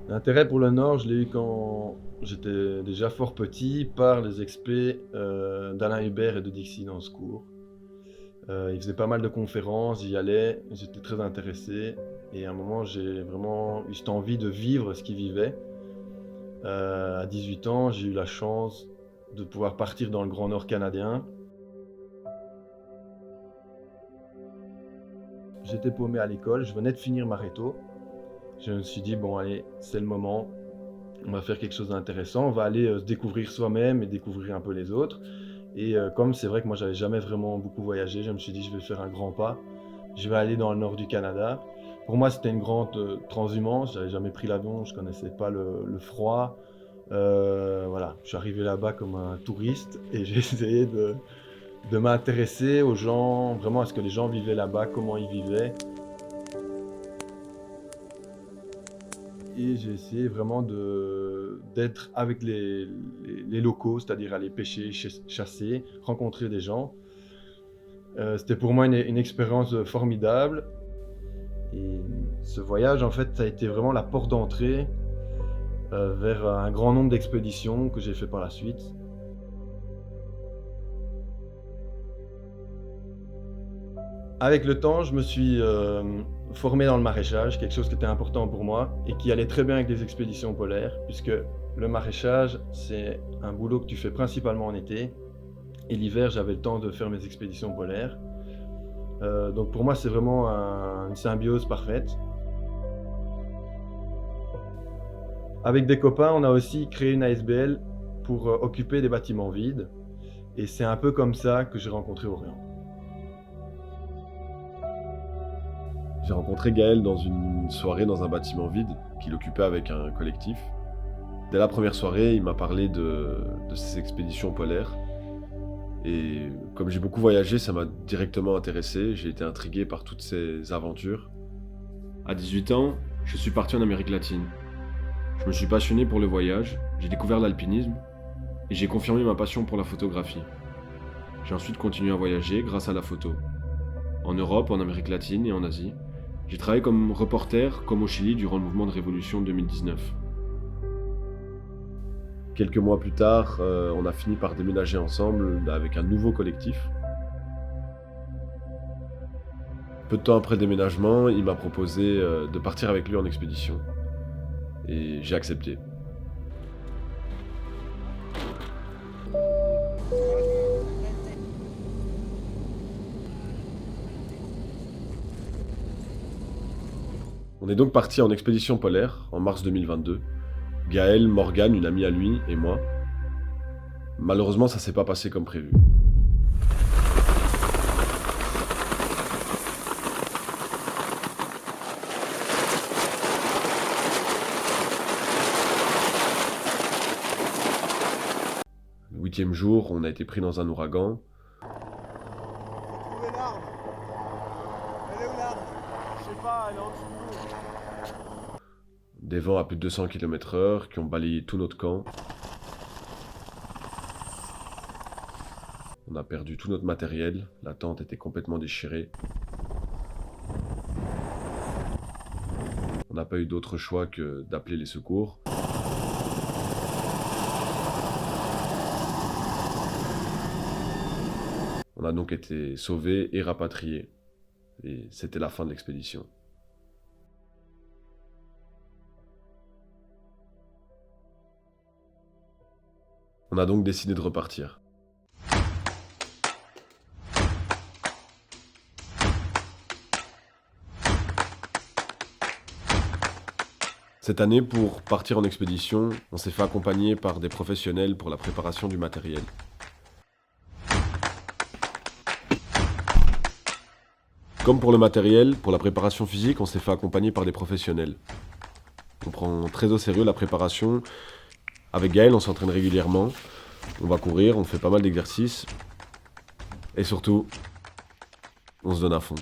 L'intérêt pour le Nord, je l'ai eu quand j'étais déjà fort petit par les expés d'Alain Hubert et de Dixie dans ce cours. Ils faisaient pas mal de conférences, j'y allais, j'étais très intéressé et à un moment j'ai vraiment eu cette envie de vivre ce qu'ils vivaient. À 18 ans, j'ai eu la chance de pouvoir partir dans le Grand Nord canadien. J'étais paumé à l'école, je venais de finir ma réto. Je me suis dit, bon allez, c'est le moment, on va faire quelque chose d'intéressant, on va aller se découvrir soi-même et découvrir un peu les autres. Et comme c'est vrai que moi j'avais jamais vraiment beaucoup voyagé, je me suis dit je vais faire un grand pas, je vais aller dans le nord du Canada. Pour moi c'était une grande transhumance, j'avais jamais pris l'avion, je connaissais pas le froid. Voilà, je suis arrivé là-bas comme un touriste et j'ai essayé de m'intéresser aux gens, vraiment à ce que les gens vivaient là-bas, comment ils vivaient. Et j'ai essayé vraiment d'être avec les locaux, c'est-à-dire aller pêcher, chasser, rencontrer des gens. C'était pour moi une expérience formidable. Et ce voyage, en fait, ça a été vraiment la porte d'entrée vers un grand nombre d'expéditions que j'ai fait par la suite. Avec le temps, je me suis formé dans le maraîchage, quelque chose qui était important pour moi et qui allait très bien avec les expéditions polaires, puisque le maraîchage, c'est un boulot que tu fais principalement en été. Et l'hiver, j'avais le temps de faire mes expéditions polaires. Donc pour moi, c'est vraiment une symbiose parfaite. Avec des copains, on a aussi créé une ASBL pour occuper des bâtiments vides. Et c'est un peu comme ça que j'ai rencontré Orient. J'ai rencontré Gaël dans une soirée dans un bâtiment vide qu'il occupait avec un collectif. Dès la première soirée, il m'a parlé de ses expéditions polaires. Et comme j'ai beaucoup voyagé, ça m'a directement intéressé. J'ai été intrigué par toutes ces aventures. À 18 ans, je suis parti en Amérique latine. Je me suis passionné pour le voyage, j'ai découvert l'alpinisme et j'ai confirmé ma passion pour la photographie. J'ai ensuite continué à voyager grâce à la photo. En Europe, en Amérique latine et en Asie. J'ai travaillé comme reporter, comme au Chili durant le mouvement de révolution 2019. Quelques mois plus tard, on a fini par déménager ensemble avec un nouveau collectif. Peu de temps après le déménagement, il m'a proposé de partir avec lui en expédition. Et j'ai accepté. On est donc parti en expédition polaire en mars 2022. Gaël, Morgane, une amie à lui, et moi. Malheureusement, ça s'est pas passé comme prévu. Le 8e jour, on a été pris dans un ouragan. Trouver l'arme. Elle est où l'arme? Je sais pas, elle est en dessous de nous. Des vents à plus de 200 km/h qui ont balayé tout notre camp. On a perdu tout notre matériel, la tente était complètement déchirée. On n'a pas eu d'autre choix que d'appeler les secours. On a donc été sauvés et rapatriés. Et c'était la fin de l'expédition. On a donc décidé de repartir. Cette année, pour partir en expédition, on s'est fait accompagner par des professionnels pour la préparation du matériel. Comme pour le matériel, pour la préparation physique, on s'est fait accompagner par des professionnels. On prend très au sérieux la préparation. Avec Gaël, on s'entraîne régulièrement. On va courir, on fait pas mal d'exercices. Et surtout, on se donne à fond.